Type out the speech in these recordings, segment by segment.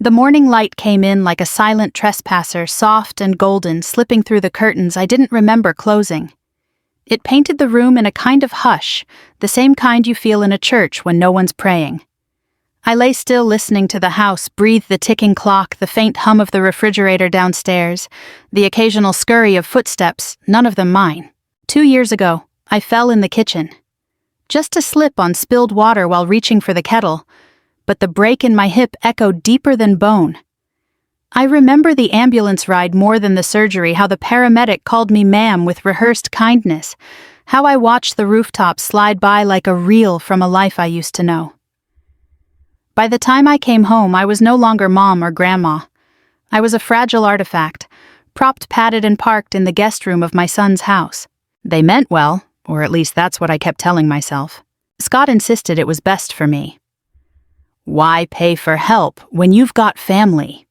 The morning light came in like a silent trespasser, soft and golden, slipping through the curtains I didn't remember closing. It painted the room in a kind of hush, the same kind you feel in a church when no one's praying. I lay still listening to the house breathe the ticking clock, the faint hum of the refrigerator downstairs, the occasional scurry of footsteps, none of them mine. 2 years ago, I fell in the kitchen. Just a slip on spilled water while reaching for the kettle, but the break in my hip echoed deeper than bone. I remember the ambulance ride more than the surgery, how the paramedic called me ma'am with rehearsed kindness, how I watched the rooftops slide by like a reel from a life I used to know. By the time I came home, I was no longer mom or grandma. I was a fragile artifact, propped, padded, and parked in the guest room of my son's house. They meant well, or at least that's what I kept telling myself. Scott insisted it was best for me. "Why pay for help when you've got family?"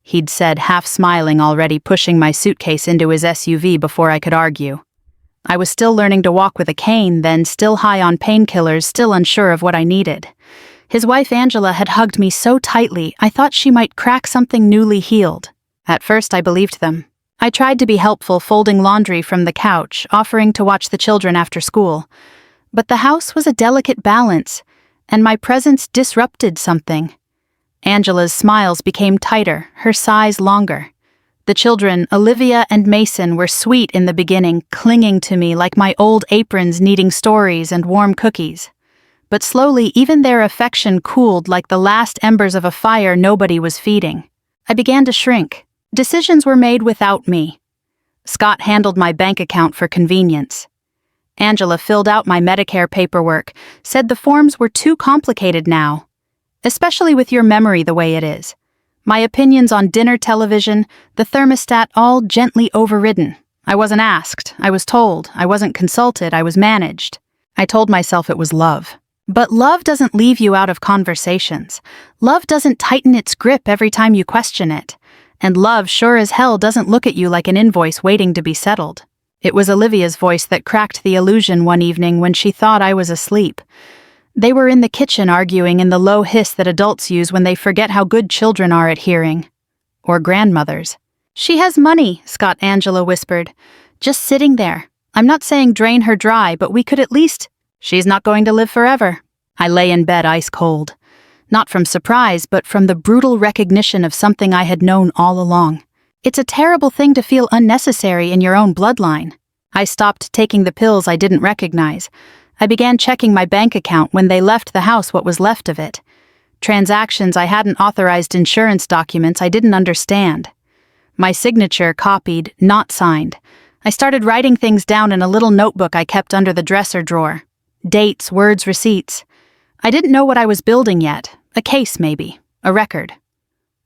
he'd said, half smiling, already pushing my suitcase into his SUV before I could argue. I was still learning to walk with a cane then, still high on painkillers, still unsure of what I needed. His wife Angela had hugged me so tightly I thought she might crack something newly healed. At first I believed them. I tried to be helpful, folding laundry from the couch, offering to watch the children after school. But the house was a delicate balance, and my presence disrupted something. Angela's smiles became tighter, her sighs longer. The children, Olivia and Mason, were sweet in the beginning, clinging to me like my old aprons needing stories and warm cookies. But slowly even their affection cooled like the last embers of a fire nobody was feeding. I began to shrink. Decisions were made without me. Scott handled my bank account for convenience. Angela filled out my Medicare paperwork, said the forms were too complicated now, especially with your memory the way it is. My opinions on dinner television, the thermostat, all gently overridden. I wasn't asked, I was told, I wasn't consulted, I was managed. I told myself it was love. But love doesn't leave you out of conversations. Love doesn't tighten its grip every time you question it. And love sure as hell doesn't look at you like an invoice waiting to be settled. It was Olivia's voice that cracked the illusion one evening when she thought I was asleep. They were in the kitchen arguing in the low hiss that adults use when they forget how good children are at hearing. Or grandmothers. "She has money," Scott Angela whispered. "Just sitting there. I'm not saying drain her dry, but we could at least..." "She's not going to live forever." I lay in bed ice cold. Not from surprise, but from the brutal recognition of something I had known all along. It's a terrible thing to feel unnecessary in your own bloodline. I stopped taking the pills I didn't recognize. I began checking my bank account when they left the house, what was left of it. Transactions I hadn't authorized, insurance documents I didn't understand. My signature copied, not signed. I started writing things down in a little notebook I kept under the dresser drawer. Dates, words, receipts. I didn't know what I was building yet. A case, maybe. A record.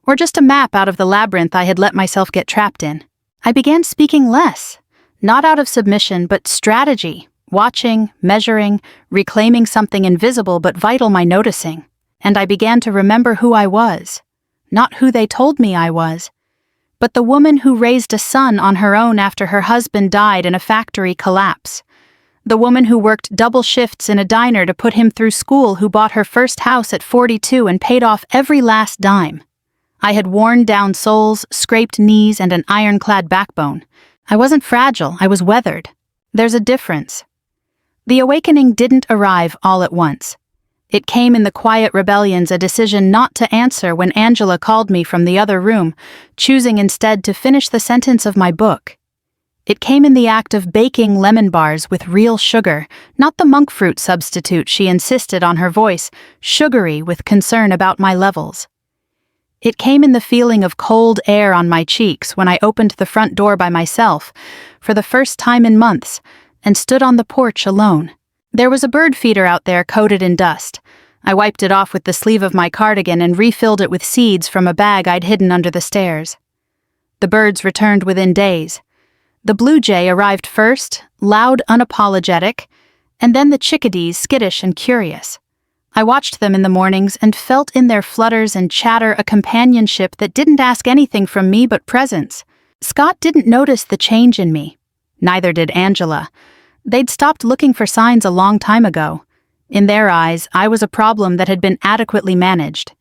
Or just a map out of the labyrinth I had let myself get trapped in. I began speaking less. Not out of submission, but strategy. Watching, measuring, reclaiming something invisible but vital, my noticing. And I began to remember who I was. Not who they told me I was, but the woman who raised a son on her own after her husband died in a factory collapse. The woman who worked double shifts in a diner to put him through school, who bought her first house at 42 and paid off every last dime. I had worn down soles, scraped knees, and an ironclad backbone. I wasn't fragile, I was weathered. There's a difference. The awakening didn't arrive all at once. It came in the quiet rebellions, a decision not to answer when Angela called me from the other room, choosing instead to finish the sentence of my book. It came in the act of baking lemon bars with real sugar, not the monk fruit substitute she insisted on, her voice sugary with concern about my levels. It came in the feeling of cold air on my cheeks when I opened the front door by myself, for the first time in months, and stood on the porch alone. There was a bird feeder out there coated in dust. I wiped it off with the sleeve of my cardigan and refilled it with seeds from a bag I'd hidden under the stairs. The birds returned within days. The blue jay arrived first, loud, unapologetic, and then the chickadees, skittish and curious. I watched them in the mornings and felt in their flutters and chatter a companionship that didn't ask anything from me but presence. Scott didn't notice the change in me. Neither did Angela. They'd stopped looking for signs a long time ago. In their eyes, I was a problem that had been adequately managed.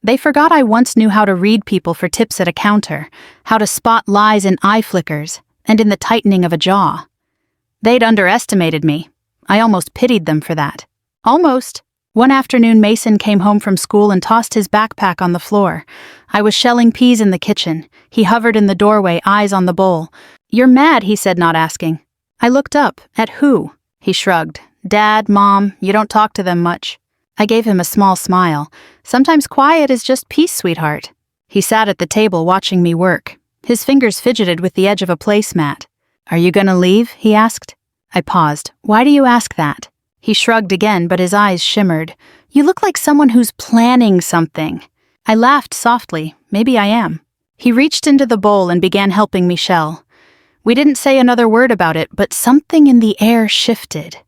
They forgot I once knew how to read people for tips at a counter, how to spot lies in eye flickers, and in the tightening of a jaw. They'd underestimated me. I almost pitied them for that. Almost. One afternoon, Mason came home from school and tossed his backpack on the floor. I was shelling peas in the kitchen. He hovered in the doorway, eyes on the bowl. "You're mad," he said, not asking. I looked up. At who? He shrugged. "Dad, Mom, you don't talk to them much." I gave him a small smile. "Sometimes quiet is just peace, sweetheart." He sat at the table watching me work. His fingers fidgeted with the edge of a placemat. "Are you gonna leave?" he asked. I paused. "Why do you ask that?" He shrugged again, but his eyes shimmered. "You look like someone who's planning something." I laughed softly. Maybe I am. He reached into the bowl and began helping me shell. We didn't say another word about it, but something in the air shifted.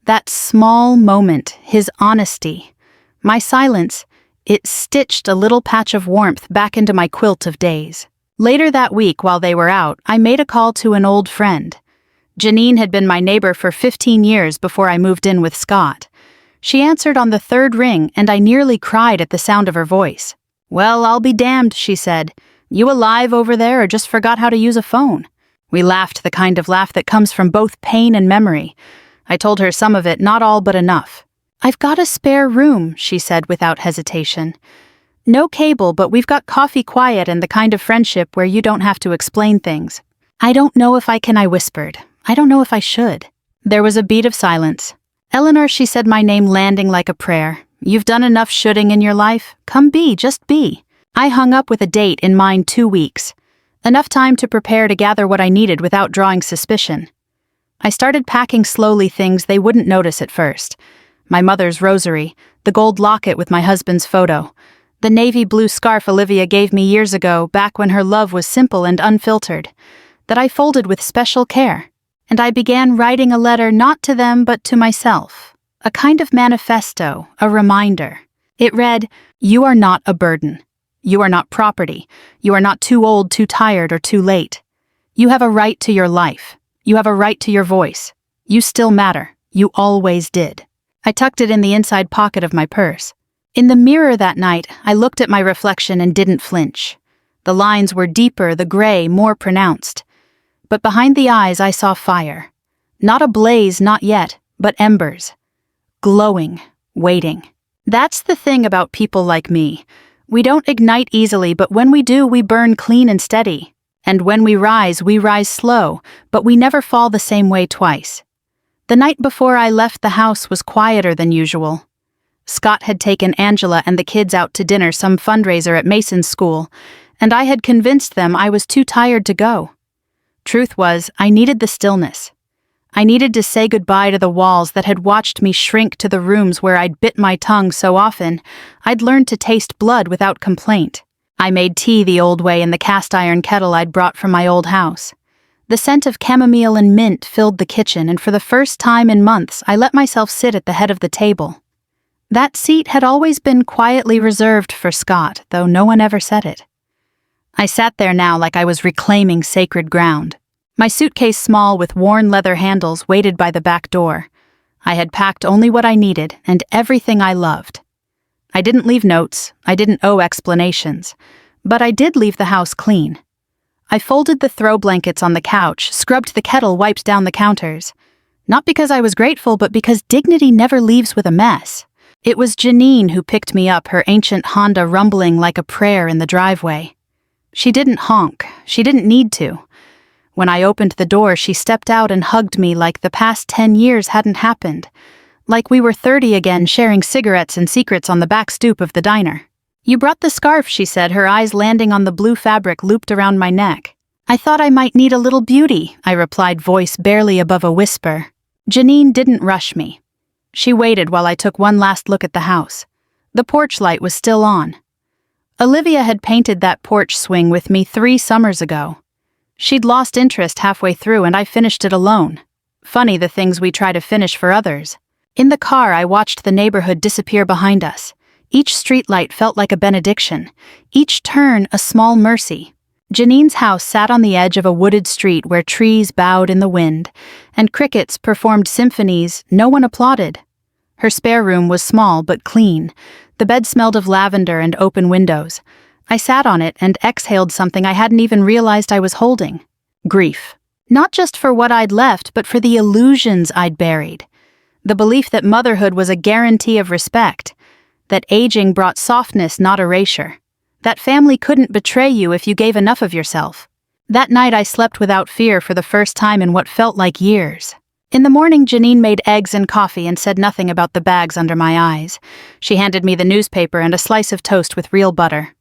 That small moment, his honesty. My silence, it stitched a little patch of warmth back into my quilt of days. Later that week, while they were out, I made a call to an old friend. Janine had been my neighbor for 15 years before I moved in with Scott. She answered on the third ring, and I nearly cried at the sound of her voice. "Well, I'll be damned," she said. "You alive over there or just forgot how to use a phone?" We laughed, the kind of laugh that comes from both pain and memory. I told her some of it, not all but enough. "I've got a spare room," she said without hesitation. "No cable, but we've got coffee quiet and the kind of friendship where you don't have to explain things." "I don't know if I can," I whispered. "I don't know if I should." There was a beat of silence. "Eleanor," she said, my name landing like a prayer. "You've done enough shoulding in your life. Come be, just be." I hung up with a date in mind 2 weeks. Enough time to prepare to gather what I needed without drawing suspicion. I started packing slowly things they wouldn't notice at first. My mother's rosary, the gold locket with my husband's photo, the navy blue scarf Olivia gave me years ago, back when her love was simple and unfiltered, that I folded with special care. And I began writing a letter not to them but to myself, a kind of manifesto, a reminder. It read, "You are not a burden. You are not property. You are not too old, too tired, or too late. You have a right to your life. You have a right to your voice. You still matter. You always did." I tucked it in the inside pocket of my purse. In the mirror that night, I looked at my reflection and didn't flinch. The lines were deeper, the gray more pronounced. But behind the eyes I saw fire. Not a blaze, not yet, but embers. Glowing, waiting. That's the thing about people like me. We don't ignite easily, but when we do, we burn clean and steady. And when we rise slow, but we never fall the same way twice. The night before I left the house was quieter than usual. Scott had taken Angela and the kids out to dinner, some fundraiser at Mason's school, and I had convinced them I was too tired to go. Truth was, I needed the stillness. I needed to say goodbye to the walls that had watched me shrink to the rooms where I'd bit my tongue so often, I'd learned to taste blood without complaint. I made tea the old way in the cast-iron kettle I'd brought from my old house. The scent of chamomile and mint filled the kitchen, and for the first time in months, I let myself sit at the head of the table. That seat had always been quietly reserved for Scott, though no one ever said it. I sat there now like I was reclaiming sacred ground. My suitcase, small with worn leather handles, waited by the back door. I had packed only what I needed and everything I loved. I didn't leave notes, I didn't owe explanations, but I did leave the house clean. I folded the throw blankets on the couch, scrubbed the kettle, wiped down the counters. Not because I was grateful, but because dignity never leaves with a mess. It was Janine who picked me up, her ancient Honda rumbling like a prayer in the driveway. She didn't honk. She didn't need to. When I opened the door, she stepped out and hugged me like the past 10 years hadn't happened. Like we were 30 again, sharing cigarettes and secrets on the back stoop of the diner. "You brought the scarf," she said, her eyes landing on the blue fabric looped around my neck. "I thought I might need a little beauty," I replied, voice barely above a whisper. Janine didn't rush me. She waited while I took one last look at the house. The porch light was still on. Olivia had painted that porch swing with me 3 summers ago. She'd lost interest halfway through, and I finished it alone. Funny the things we try to finish for others. In the car, I watched the neighborhood disappear behind us. Each streetlight felt like a benediction. Each turn a small mercy. Janine's house sat on the edge of a wooded street where trees bowed in the wind, and crickets performed symphonies no one applauded. Her spare room was small but clean. The bed smelled of lavender and open windows. I sat on it and exhaled something I hadn't even realized I was holding. Grief. Not just for what I'd left, but for the illusions I'd buried. The belief that motherhood was a guarantee of respect. That aging brought softness, not erasure. That family couldn't betray you if you gave enough of yourself. That night I slept without fear for the first time in what felt like years. In the morning, Janine made eggs and coffee and said nothing about the bags under my eyes. She handed me the newspaper and a slice of toast with real butter.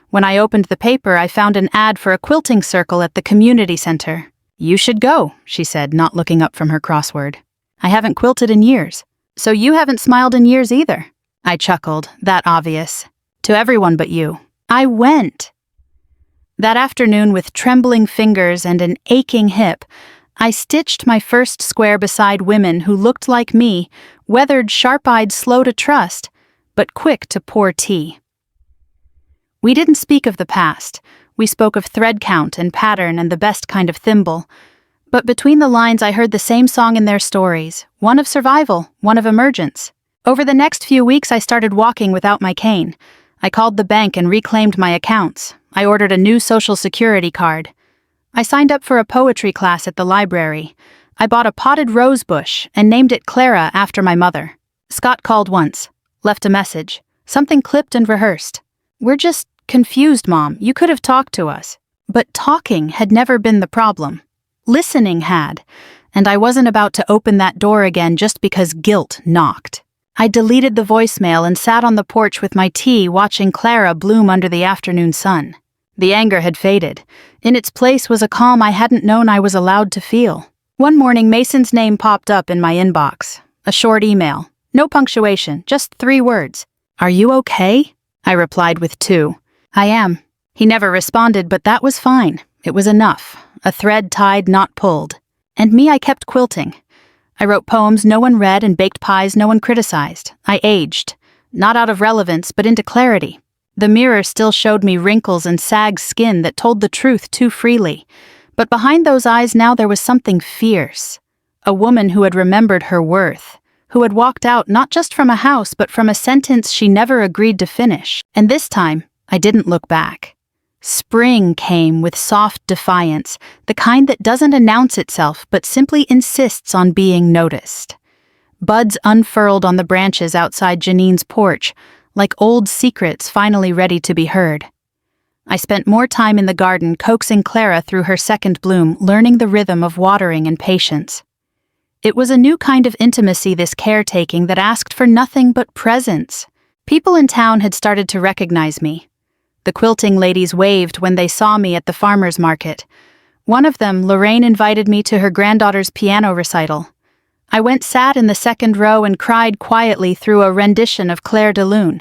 When I opened the paper, I found an ad for a quilting circle at the community center. "You should go," she said, not looking up from her crossword. "I haven't quilted in years." "So you haven't smiled in years either." I chuckled, that obvious. "To everyone but you." I went. That afternoon, with trembling fingers and an aching hip, I stitched my first square beside women who looked like me, weathered, sharp-eyed, slow to trust, but quick to pour tea. We didn't speak of the past. We spoke of thread count and pattern and the best kind of thimble. But between the lines I heard the same song in their stories, one of survival, one of emergence. Over the next few weeks I started walking without my cane. I called the bank and reclaimed my accounts. I ordered a new Social Security card. I signed up for a poetry class at the library. I bought a potted rose bush and named it Clara after my mother. Scott called once, left a message, something clipped and rehearsed. "We're just confused, Mom. You could have talked to us." But talking had never been the problem. Listening had, and I wasn't about to open that door again just because guilt knocked. I deleted the voicemail and sat on the porch with my tea watching Clara bloom under the afternoon sun. The anger had faded. In its place was a calm I hadn't known I was allowed to feel. One morning, Mason's name popped up in my inbox. A short email. No punctuation, just 3 words. "Are you okay?" I replied with 2. "I am." He never responded, but that was fine. It was enough. A thread tied, not pulled. And me, I kept quilting. I wrote poems no one read and baked pies no one criticized. I aged. Not out of relevance, but into clarity. The mirror still showed me wrinkles and sagged skin that told the truth too freely. But behind those eyes now there was something fierce. A woman who had remembered her worth. Who had walked out not just from a house, but from a sentence she never agreed to finish. And this time, I didn't look back. Spring came with soft defiance, the kind that doesn't announce itself but simply insists on being noticed. Buds unfurled on the branches outside Janine's porch, like old secrets finally ready to be heard. I spent more time in the garden coaxing Clara through her second bloom, learning the rhythm of watering and patience. It was a new kind of intimacy, this caretaking, that asked for nothing but presence. People in town had started to recognize me. The quilting ladies waved when they saw me at the farmer's market. One of them, Lorraine, invited me to her granddaughter's piano recital. I sat in the second row and cried quietly through a rendition of Clair de Lune.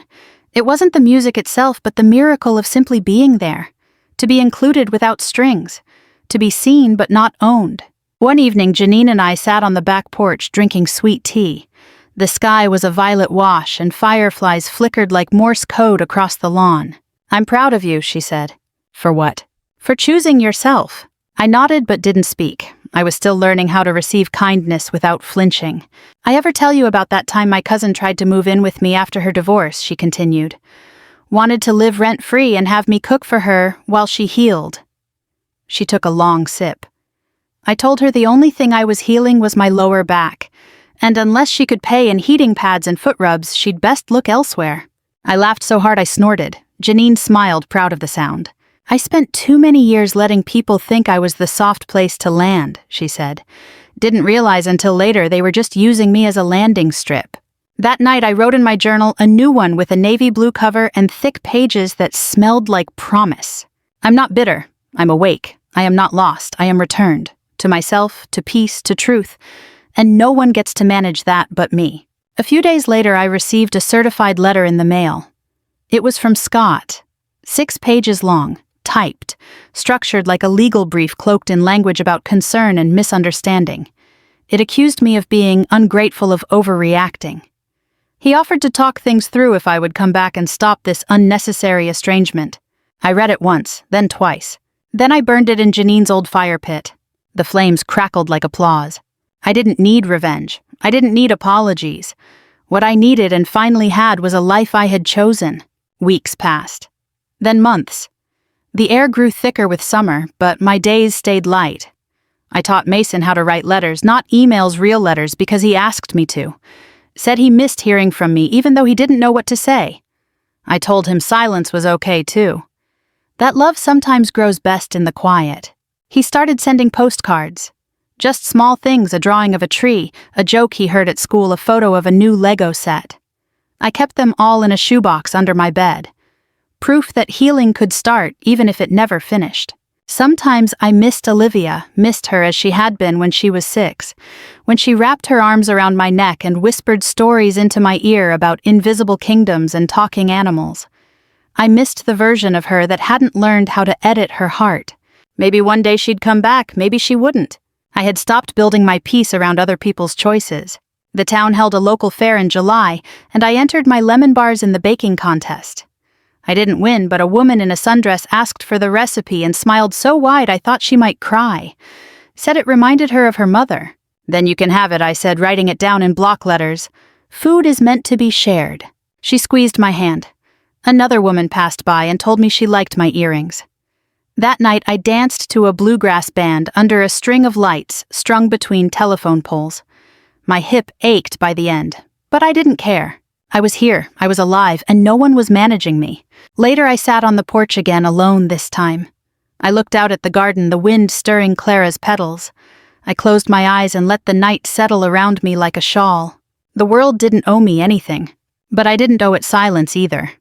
It wasn't the music itself, but the miracle of simply being there. To be included without strings. To be seen but not owned. One evening, Janine and I sat on the back porch drinking sweet tea. The sky was a violet wash and fireflies flickered like Morse code across the lawn. "I'm proud of you," she said. "For what?" "For choosing yourself." I nodded but didn't speak. I was still learning how to receive kindness without flinching. "I ever tell you about that time my cousin tried to move in with me after her divorce?" she continued. "Wanted to live rent-free and have me cook for her while she healed." She took a long sip. I told her the only thing I was healing was my lower back, and unless she could pay in heating pads and foot rubs, she'd best look elsewhere. I laughed so hard I snorted. Janine smiled, proud of the sound. "I spent too many years letting people think I was the soft place to land," she said. "Didn't realize until later they were just using me as a landing strip." That night I wrote in my journal a new one with a navy blue cover and thick pages that smelled like promise. "I'm not bitter. I'm awake. I am not lost. I am returned. To myself, to peace, to truth. And no one gets to manage that but me." A few days later I received a certified letter in the mail. It was from Scott. 6 pages long, typed, structured like a legal brief cloaked in language about concern and misunderstanding. It accused me of being ungrateful, of overreacting. He offered to talk things through if I would come back and stop this unnecessary estrangement. I read it once, then twice. Then I burned it in Janine's old fire pit. The flames crackled like applause. I didn't need revenge. I didn't need apologies. What I needed and finally had was a life I had chosen. Weeks passed. Then months. The air grew thicker with summer, but my days stayed light. I taught Mason how to write letters, not emails, real letters, because he asked me to. Said he missed hearing from me, even though he didn't know what to say. I told him silence was okay, too. That love sometimes grows best in the quiet. He started sending postcards. Just small things, a drawing of a tree, a joke he heard at school, a photo of a new Lego set. I kept them all in a shoebox under my bed. Proof that healing could start, even if it never finished. Sometimes I missed Olivia, missed her as she had been when she was 6, when she wrapped her arms around my neck and whispered stories into my ear about invisible kingdoms and talking animals. I missed the version of her that hadn't learned how to edit her heart. Maybe one day she'd come back, maybe she wouldn't. I had stopped building my peace around other people's choices. The town held a local fair in July, and I entered my lemon bars in the baking contest. I didn't win, but a woman in a sundress asked for the recipe and smiled so wide I thought she might cry. Said it reminded her of her mother. "Then you can have it," I said, writing it down in block letters. "Food is meant to be shared." She squeezed my hand. Another woman passed by and told me she liked my earrings. That night I danced to a bluegrass band under a string of lights strung between telephone poles. My hip ached by the end, but I didn't care. I was here, I was alive, and no one was managing me. Later I sat on the porch again, alone this time. I looked out at the garden, the wind stirring Clara's petals. I closed my eyes and let the night settle around me like a shawl. The world didn't owe me anything, but I didn't owe it silence either.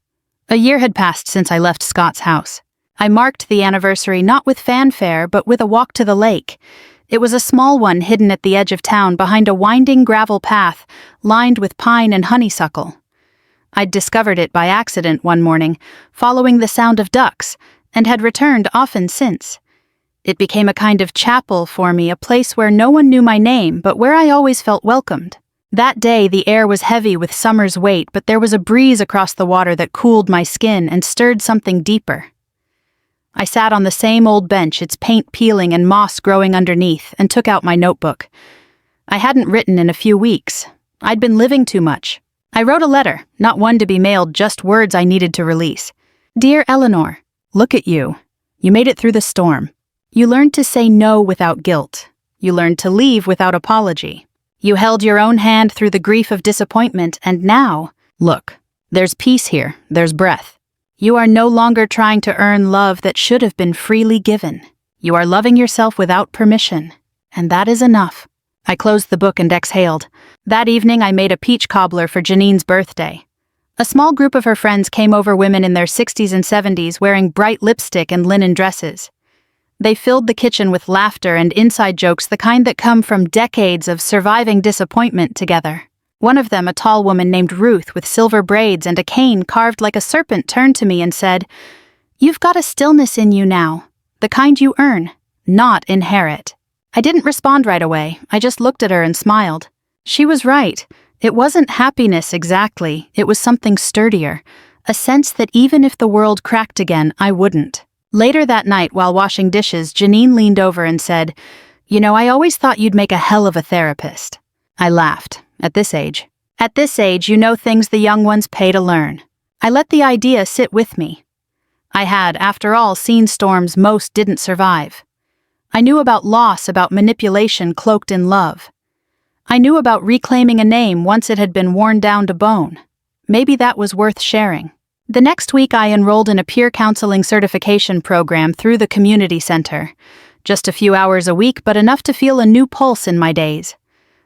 A year had passed since I left Scott's house. I marked the anniversary not with fanfare, but with a walk to the lake. It was a small one hidden at the edge of town behind a winding gravel path lined with pine and honeysuckle. I'd discovered it by accident one morning, following the sound of ducks, and had returned often since. It became a kind of chapel for me, a place where no one knew my name, but where I always felt welcomed. That day the air was heavy with summer's weight, but there was a breeze across the water that cooled my skin and stirred something deeper. I sat on the same old bench, its paint peeling and moss growing underneath, and took out my notebook. I hadn't written in a few weeks. I'd been living too much. I wrote a letter, not one to be mailed, just words I needed to release. "Dear Eleanor, look at you. You made it through the storm. You learned to say no without guilt. You learned to leave without apology. You held your own hand through the grief of disappointment, and now, look, there's peace here, there's breath. You are no longer trying to earn love that should have been freely given. You are loving yourself without permission, and that is enough." I closed the book and exhaled. That evening I made a peach cobbler for Janine's birthday. A small group of her friends came over, women in their 60s and 70s wearing bright lipstick and linen dresses. They filled the kitchen with laughter and inside jokes, the kind that come from decades of surviving disappointment together. One of them, a tall woman named Ruth with silver braids and a cane carved like a serpent, turned to me and said, "You've got a stillness in you now, the kind you earn, not inherit." I didn't respond right away, I just looked at her and smiled. She was right. It wasn't happiness exactly, it was something sturdier, a sense that even if the world cracked again, I wouldn't. Later that night, while washing dishes, Janine leaned over and said, "You know, I always thought you'd make a hell of a therapist." I laughed. At this age, you know things the young ones pay to learn. I let the idea sit with me. I had, after all, seen storms most didn't survive. I knew about loss, about manipulation cloaked in love. I knew about reclaiming a name once it had been worn down to bone. Maybe that was worth sharing. The next week I enrolled in a peer counseling certification program through the community center. Just a few hours a week, but enough to feel a new pulse in my days.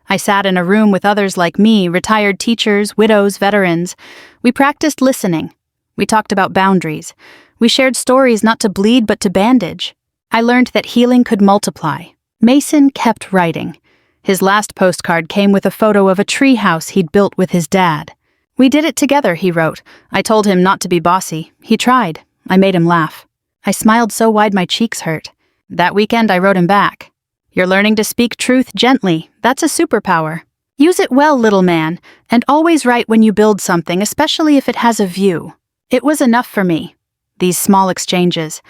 I sat in a room with others like me, retired teachers, widows, veterans. We practiced listening. We talked about boundaries. We shared stories not to bleed but to bandage. I learned that healing could multiply. Mason kept writing. His last postcard came with a photo of a tree house he'd built with his dad. "We did it together," he wrote. I told him not to be bossy. He tried. I made him laugh. I smiled so wide my cheeks hurt. That weekend I wrote him back. "You're learning to speak truth gently. That's a superpower. Use it well, little man, and always write when you build something, especially if it has a view." It was enough for me. These small exchanges.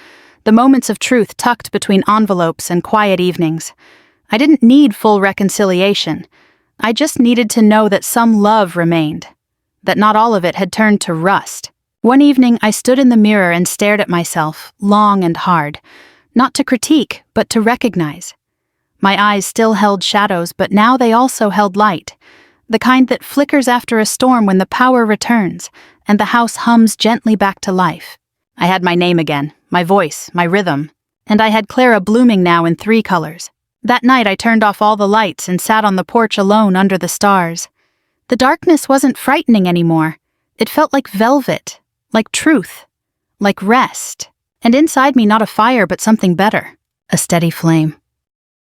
The moments of truth tucked between envelopes and quiet evenings. I didn't need full reconciliation. I just needed to know that some love remained, that not all of it had turned to rust. One evening, I stood in the mirror and stared at myself, long and hard, not to critique, but to recognize. My eyes still held shadows, but now they also held light, the kind that flickers after a storm when the power returns, and the house hums gently back to life. I had my name again, my voice, my rhythm, and I had Clara blooming now in 3 colors. That night I turned off all the lights and sat on the porch alone under the stars. The darkness wasn't frightening anymore. It felt like velvet, like truth, like rest. And inside me not a fire but something better, a steady flame.